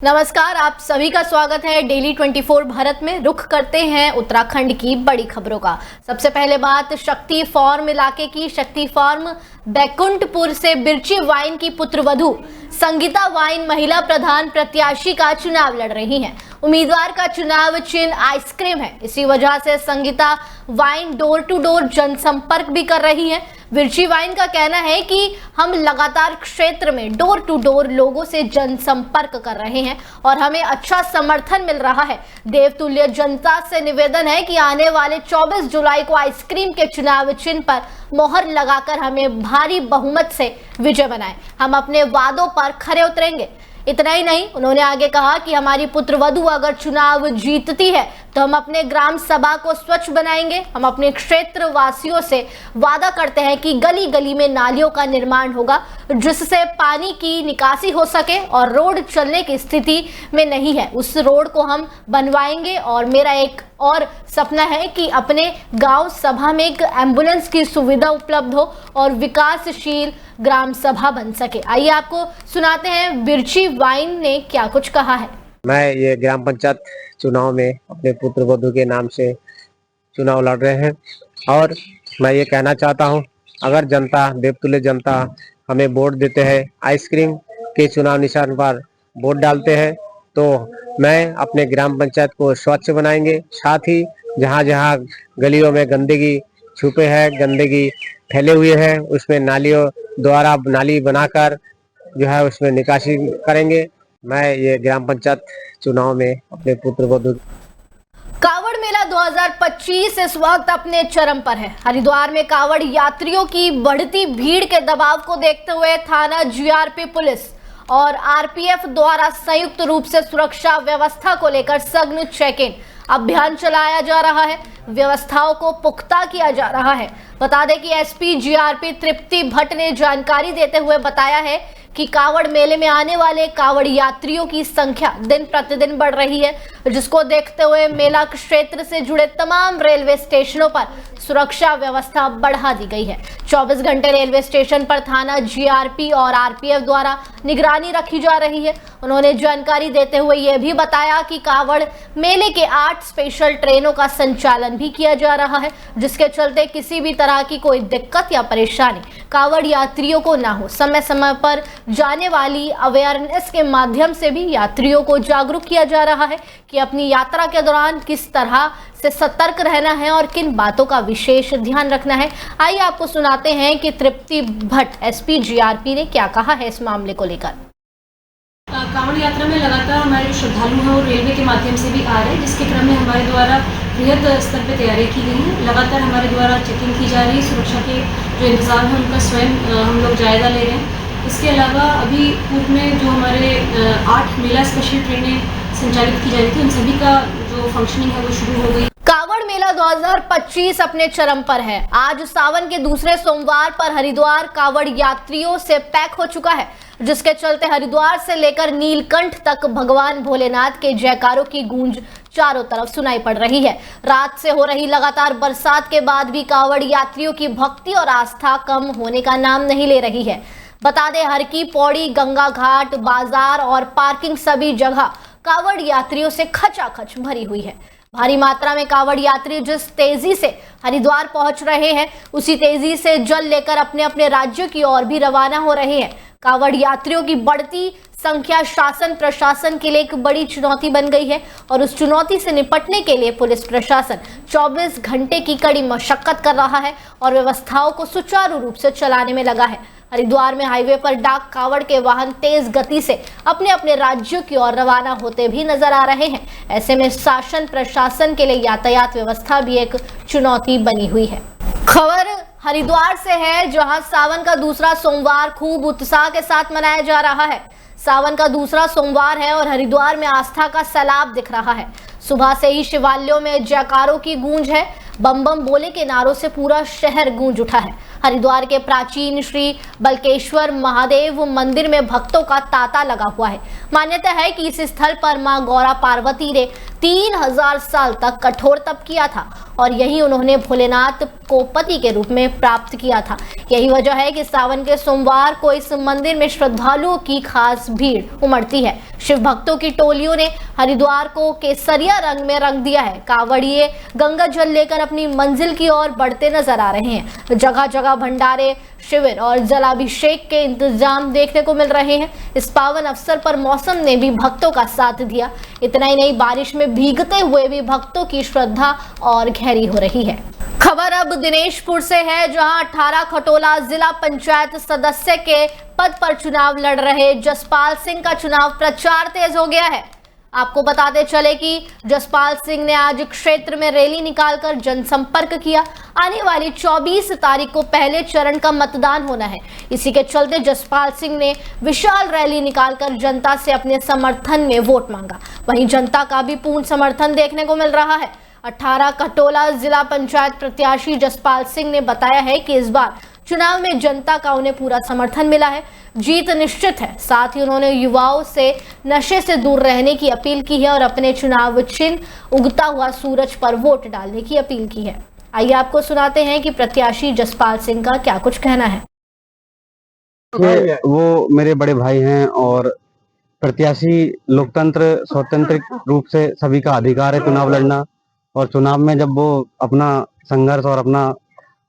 नमस्कार, आप सभी का स्वागत है डेली 24 भारत में। रुख करते हैं उत्तराखंड की बड़ी खबरों का। सबसे पहले बात शक्ति फार्म इलाके की। शक्ति फार्म बैकुंठपुर से बिरची वाइन की पुत्रवधू संगीता वाइन महिला प्रधान प्रत्याशी का चुनाव लड़ रही हैं। उम्मीदवार का चुनाव चिन्ह आइसक्रीम है। इसी वजह से संगीता वाइन डोर टू डोर जनसंपर्क भी कर रही है। बिरची वाइन का कहना है कि हम लगातार क्षेत्र में डोर टू डोर लोगों से जनसंपर्क कर रहे हैं और हमें अच्छा समर्थन मिल रहा है। देवतुल्य जनता से निवेदन है कि आने वाले 24 जुलाई को आइसक्रीम के चुनाव चिन्ह पर मोहर लगाकर हमें भारी बहुमत से विजय बनाएं। हम अपने वादों पर खरे उतरेंगे। इतना ही नहीं, उन्होंने आगे कहा कि हमारी पुत्रवधू अगर चुनाव जीतती है तो हम अपने ग्राम सभा को स्वच्छ बनाएंगे। हम अपने क्षेत्र वासियों से वादा करते हैं कि गली गली में नालियों का निर्माण होगा जिससे पानी की निकासी हो सके और रोड चलने की स्थिति में नहीं है, उस रोड को हम बनवाएंगे। और मेरा एक और सपना है कि अपने गांव सभा में एक एम्बुलेंस की सुविधा उपलब्ध हो और विकासशील ग्राम सभा बन सके। आइए आपको सुनाते हैं बिरची वाइन ने क्या कुछ कहा है। मैं ये ग्राम पंचायत चुनाव में अपने पुत्र वधू के नाम से चुनाव लड़ रहे हैं और मैं ये कहना चाहता हूँ, अगर जनता, देवतुल्य जनता हमें वोट देते हैं, आइसक्रीम के चुनाव निशान पर वोट डालते हैं, तो मैं अपने ग्राम पंचायत को स्वच्छ बनाएंगे। साथ ही जहाँ जहाँ गलियों में गंदगी छुपे है, गंदगी फैले हुए हैं, उसमें नालियों द्वारा नाली बनाकर जो है उसमें निकासी करेंगे। मैं ये ग्राम पंचायत चुनाव में अपने पुत्र वधू। कावड़ मेला 2025 इस वक्त अपने चरम पर है। हरिद्वार में कावड़ यात्रियों की बढ़ती भीड़ के दबाव को देखते हुए थाना जीआरपी पुलिस और आरपीएफ द्वारा संयुक्त रूप से सुरक्षा व्यवस्था को लेकर सघन चेकिंग अभियान चलाया जा रहा है। व्यवस्थाओं को पुख्ता किया जा रहा है। बता दें कि एसपी जीआरपी तृप्ति भट्ट ने जानकारी देते हुए बताया है कि कावड़ मेले में आने वाले कावड़ यात्रियों की संख्या दिन प्रतिदिन बढ़ रही है, जिसको देखते हुए मेला क्षेत्र से जुड़े तमाम रेलवे स्टेशनों पर सुरक्षा व्यवस्था बढ़ा दी गई है। 24 घंटे रेलवे स्टेशन पर थाना जीआरपी और आरपीएफ द्वारा निगरानी रखी जा रही है। उन्होंने जानकारी देते हुए यह भी बताया कि कावड़ मेले के 8 स्पेशल ट्रेनों का संचालन भी किया जा रहा है, जिसके चलते किसी भी तरह की कोई दिक्कत या परेशानी कावड़ यात्रियों को ना हो। समय समय पर जाने वाली अवेयरनेस के माध्यम से भी यात्रियों को जागरूक किया जा रहा है कि अपनी यात्रा के दौरान किस तरह से सतर्क रहना है और किन बातों का विशेष ध्यान रखना है। आइए आपको सुनाते हैं कि तृप्ति भट्ट एसपी जीआरपी ने क्या कहा है इस मामले को लेकर। कांवड़ यात्रा में लगातार हमारे जो श्रद्धालु हैं वो रेलवे के माध्यम से भी आ रहे हैं, जिसके क्रम में हमारे द्वारा बृहद स्तर पर तैयारियां की गई हैं। लगातार हमारे द्वारा चेकिंग की जा रही है। सुरक्षा के जो इंतजाम है उनका स्वयं हम लोग जायजा ले रहे हैं। इसके अलावा अभी पूर्व में जो हमारे 8 मेला स्पेशल ट्रेनें संचालित की जा रही थी, उन सभी का जो फंक्शनिंग है वो शुरू हो गई। कावड़ मेला 2025 अपने चरम पर है। आज सावन के दूसरे सोमवार पर हरिद्वार कावड़ यात्रियों से पैक हो चुका है, जिसके चलते हरिद्वार से लेकर नीलकंठ तक भगवान भोलेनाथ के जयकारों की गूंज चारों तरफ सुनाई पड़ रही है। रात से हो रही लगातार बरसात के बाद भी कावड़ यात्रियों की भक्ति और आस्था कम होने का नाम नहीं ले रही है। बता दें, हर की पौड़ी, गंगा घाट, बाजार और पार्किंग सभी जगह कावड़ यात्रियों से खचाखच भरी हुई है। भारी मात्रा में कावड़ यात्री जिस तेजी से हरिद्वार पहुंच रहे हैं, उसी तेजी से जल लेकर अपने अपने राज्यों की ओर भी रवाना हो रहे हैं। कावड़ यात्रियों की बढ़ती संख्या शासन प्रशासन के लिए एक बड़ी चुनौती बन गई है और उस चुनौती से निपटने के लिए पुलिस प्रशासन 24 घंटे की कड़ी मशक्कत कर रहा है और व्यवस्थाओं को सुचारू रूप से चलाने में लगा है। हरिद्वार में हाईवे पर डाक कावड़ के वाहन तेज गति से अपने अपने राज्यों की ओर रवाना होते भी नजर आ रहे हैं। ऐसे में शासन प्रशासन के लिए यातायात व्यवस्था भी एक चुनौती बनी हुई है। खबर हरिद्वार से है, जहां सावन का दूसरा सोमवार खूब उत्साह के साथ मनाया जा रहा है। सावन का दूसरा सोमवार है और हरिद्वार में आस्था का सैलाब दिख रहा है। सुबह से ही शिवालयों में जयकारों की गूंज है। बम बम बोले के नारों से पूरा शहर गूंज उठा है। हरिद्वार के प्राचीन श्री बलकेश्वर महादेव मंदिर में भक्तों का तांता लगा हुआ है। मान्यता है कि इस स्थल पर मां गौरा पार्वती ने 3000 साल तक कठोर तप किया था। और यही उन्होंने भोलेनाथ को पति के रूप में प्राप्त किया था। यही वजह है कि सावन के सोमवार को इस मंदिर में श्रद्धालुओं की खास भीड़ उमड़ती है। शिव भक्तों की टोलियों ने हरिद्वार को केसरिया रंग में रंग दिया है। कांवड़िए गंगा जल लेकर अपनी मंजिल की ओर बढ़ते नजर आ रहे हैं। जगह जगह भंडारे, शिविर और जलाभिषेक के इंतजाम देखने को मिल रहे हैं। इस पावन अवसर पर मौसम ने भी भक्तों का साथ दिया। इतना ही नहीं, बारिश में भीगते हुए भी भक्तों की श्रद्धा और गहरी हो रही है। खबर अब दिनेशपुर से है, जहां 18 खटोला जिला पंचायत सदस्य के पद पर चुनाव लड़ रहे जसपाल सिंह का चुनाव प्रचार तेज हो गया है। आपको बताते चले कि जसपाल सिंह ने आज क्षेत्र में रैली निकालकर जनसंपर्क किया। आने वाली 24 तारीख को पहले चरण का मतदान होना है। इसी के चलते जसपाल सिंह ने विशाल रैली निकालकर जनता से अपने समर्थन में वोट मांगा। वहीं जनता का भी पूर्ण समर्थन देखने को मिल रहा है। 18 खटोला जिला पंचायत प्रत्याशी जसपाल सिंह ने बताया है कि इस बार चुनाव में जनता का उन्हें पूरा समर्थन मिला है, जीत निश्चित है। साथ ही उन्होंने युवाओं से नशे से दूर रहने की अपील की है और अपने चुनाव चिन्ह उगता हुआ सूरज पर वोट डालने की अपील की है। आइए आपको सुनाते हैं कि प्रत्याशी जसपाल सिंह का क्या कुछ कहना है। वो मेरे बड़े भाई हैं और प्रत्याशी लोकतंत्र स्वतंत्र रूप से सभी का अधिकार है चुनाव लड़ना, और चुनाव में जब वो अपना संघर्ष और अपना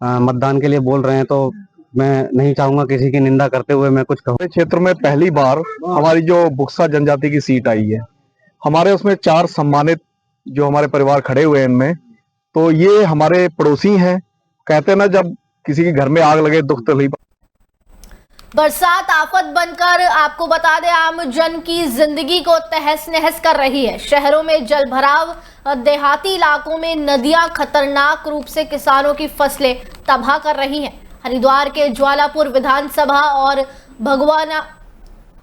मतदान के लिए बोल रहे हैं तो मैं नहीं चाहूंगा किसी की निंदा करते हुए मैं कुछ कहूँ। क्षेत्र में पहली बार हमारी जो बुक्सा जनजाति की सीट आई है, हमारे उसमें 4 सम्मानित जो हमारे परिवार खड़े हुए हैं इनमें, तो ये हमारे पड़ोसी हैं। कहते हैं ना, जब किसी के घर में आग लगे दुख तकलीफ। बरसात आफत बनकर आपको बता दें आम जन की जिंदगी को तहस नहस कर रही है। शहरों में जलभराव, देहाती इलाकों में नदियां खतरनाक रूप से किसानों की फसलें तबाह कर रही हैं। हरिद्वार के ज्वालापुर विधानसभा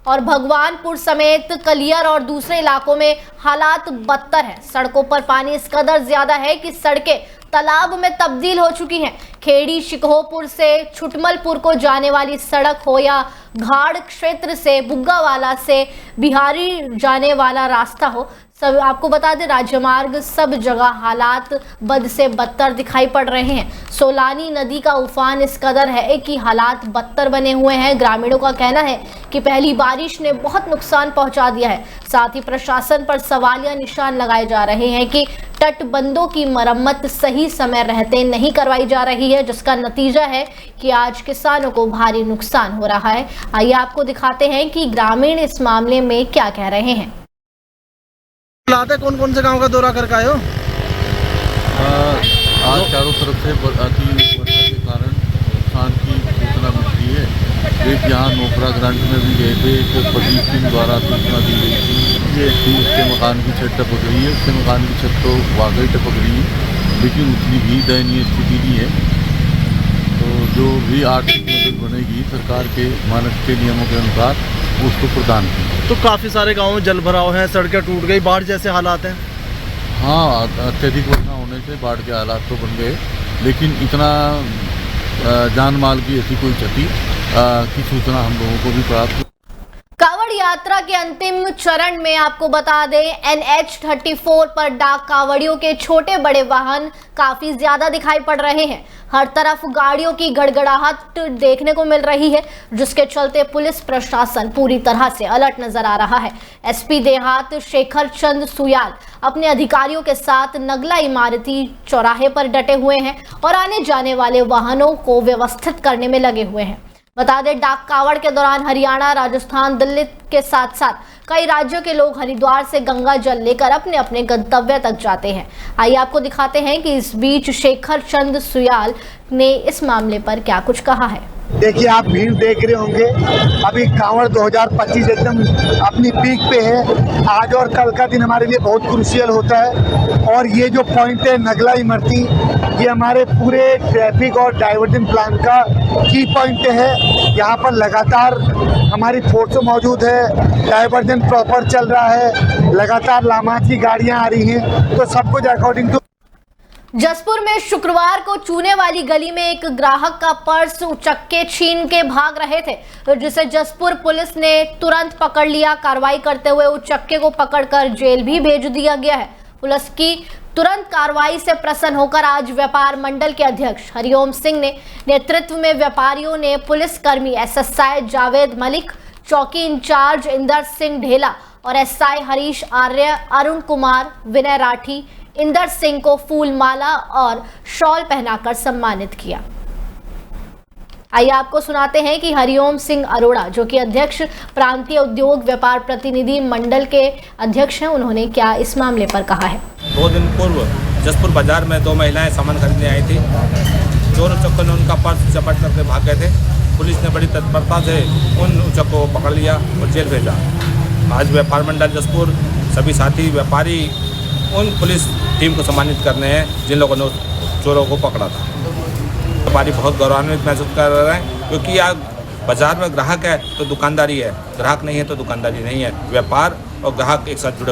और भगवानपुर समेत कलियर और दूसरे इलाकों में हालात बदतर है। सड़कों पर पानी इस कदर ज्यादा है कि सड़कें तालाब में तब्दील हो चुकी हैं। खेड़ी शिकोहपुर से छुटमलपुर को जाने वाली सड़क हो या घाड़ क्षेत्र से बुग्गावाला से बिहारी जाने वाला रास्ता हो, सब आपको बता दें राजमार्ग सब जगह हालात बद से बदतर दिखाई पड़ रहे हैं। सोलानी नदी का उफान इस कदर है कि हालात बदतर बने हुए हैं। ग्रामीणों का कहना है कि पहली बारिश ने बहुत नुकसान पहुंचा दिया है। साथ ही प्रशासन पर सवालिया निशान लगाए जा रहे हैं कि तटबंधों की मरम्मत सही समय रहते नहीं करवाई जा रही है, जिसका नतीजा है कि आज किसानों को भारी नुकसान हो रहा है। आइए आपको दिखाते हैं कि ग्रामीण इस मामले में क्या कह रहे हैं। कौन कौन से गांव का दौरा करके आए हो? आज चारों तरफ से अति वर्षा के कारण नुकसान की सूचना मिल रही है। एक यहाँ नोपरा ग्रांट में भी गए थे, एक प्रदीप सिंह द्वारा सूचना दी गई थी। ये थी उसके मकान की छत टपक रही है। उसके मकान की छत तो वाकई टपक रही है, लेकिन उतनी भी दयनीय स्थिति नहीं है। तो जो भी आर्थिक मदद बनेगी सरकार के मानक के नियमों के अनुसार उसको प्रदान की। तो काफ़ी सारे गाँव में जल भराव है, सड़कें टूट गई, बाढ़ जैसे हालात हैं। हाँ, अत्यधिक वर्षा होने से बाढ़ के हालात तो बन गए, लेकिन इतना जान माल की ऐसी कोई क्षति की सूचना हम लोगों को भी प्राप्त। कांवड़ यात्रा के अंतिम चरण में आपको बता दें NH 34 पर डाक कांवड़ियों के छोटे बड़े वाहन काफी ज्यादा दिखाई पड़ रहे हैं। हर तरफ गाड़ियों की गड़गड़ाहट देखने को मिल रही है, जिसके चलते पुलिस प्रशासन पूरी तरह से अलर्ट नजर आ रहा है। SP देहात शेखर चंद सुयाल अपने अधिकारियों के साथ नगला इमारती चौराहे पर डटे हुए हैं और आने जाने वाले वाहनों को व्यवस्थित करने में लगे हुए हैं। बता दें डाक कावड़ के दौरान हरियाणा, राजस्थान, दिल्ली के साथ साथ कई राज्यों के लोग हरिद्वार से गंगा जल लेकर अपने अपने गंतव्य तक जाते हैं। आइए आपको दिखाते हैं कि इस बीच शेखर चंद सुयाल ने इस मामले पर क्या कुछ कहा है। देखिए, आप भीड़ देख रहे होंगे, अभी कांवड़ 2025 एकदम अपनी पीक पे है। आज और कल का दिन हमारे लिए बहुत क्रूशियल होता है और ये जो पॉइंट है नगला इमरती, ये हमारे पूरे ट्रैफिक और डाइवर्जन प्लान का की पॉइंट है। यहाँ पर लगातार हमारी फोर्स मौजूद है, डाइवर्जन प्रॉपर चल रहा है, लगातार लामाज की गाड़ियाँ आ रही हैं, तो सब कुछ अकॉर्डिंग टू। जसपुर में शुक्रवार को चूने वाली गली में एक ग्राहक का पर्स उचक्के छीन के भाग रहे थे, जिसे जसपुर पुलिस ने तुरंत पकड़ लिया। कार्रवाई करते हुए उचक्के को पकड़कर जेल भी भेज दिया गया है। पुलिस की तुरंत कार्रवाई से प्रसन्न होकर आज व्यापार मंडल के अध्यक्ष हरिओम सिंह ने नेतृत्व में व्यापारियों ने पुलिसकर्मी एसएसआई जावेद मलिक, चौकी इंचार्ज इंदर सिंह ढेला और एसआई हरीश आर्य, अरुण कुमार, विनय राठी, इंदर सिंह को फूल माला और शॉल पहनाकर सम्मानित किया। आइए आपको सुनाते हैं कि हरिओम सिंह अरोड़ा, जो कि अध्यक्ष प्रांतीय उद्योग व्यापार प्रतिनिधि मंडल के अध्यक्ष हैं, उन्होंने क्या इस मामले पर कहा है। 2 दिन पूर्व जसपुर बाजार में 2 महिलाएं सामान खरीदने आई थी। चोरों चक्कर ने उनका पर्स चपट करके भाग गए थे। पुलिस ने बड़ी तत्परता से उन उचक को पकड़ लिया और जेल भेजा। आज व्यापार मंडल जसपुर सभी साथी व्यापारी उन पुलिस टीम को सम्मानित करने हैं जिन लोगों ने चोरों को पकड़ा था। व्यापारी बहुत गौरवान्वित महसूस कर रहे हैं, क्योंकि आज बाजार में ग्राहक है तो दुकानदारी है, ग्राहक नहीं है तो दुकानदारी नहीं है। व्यापार और ग्राहक एक साथ जुड़े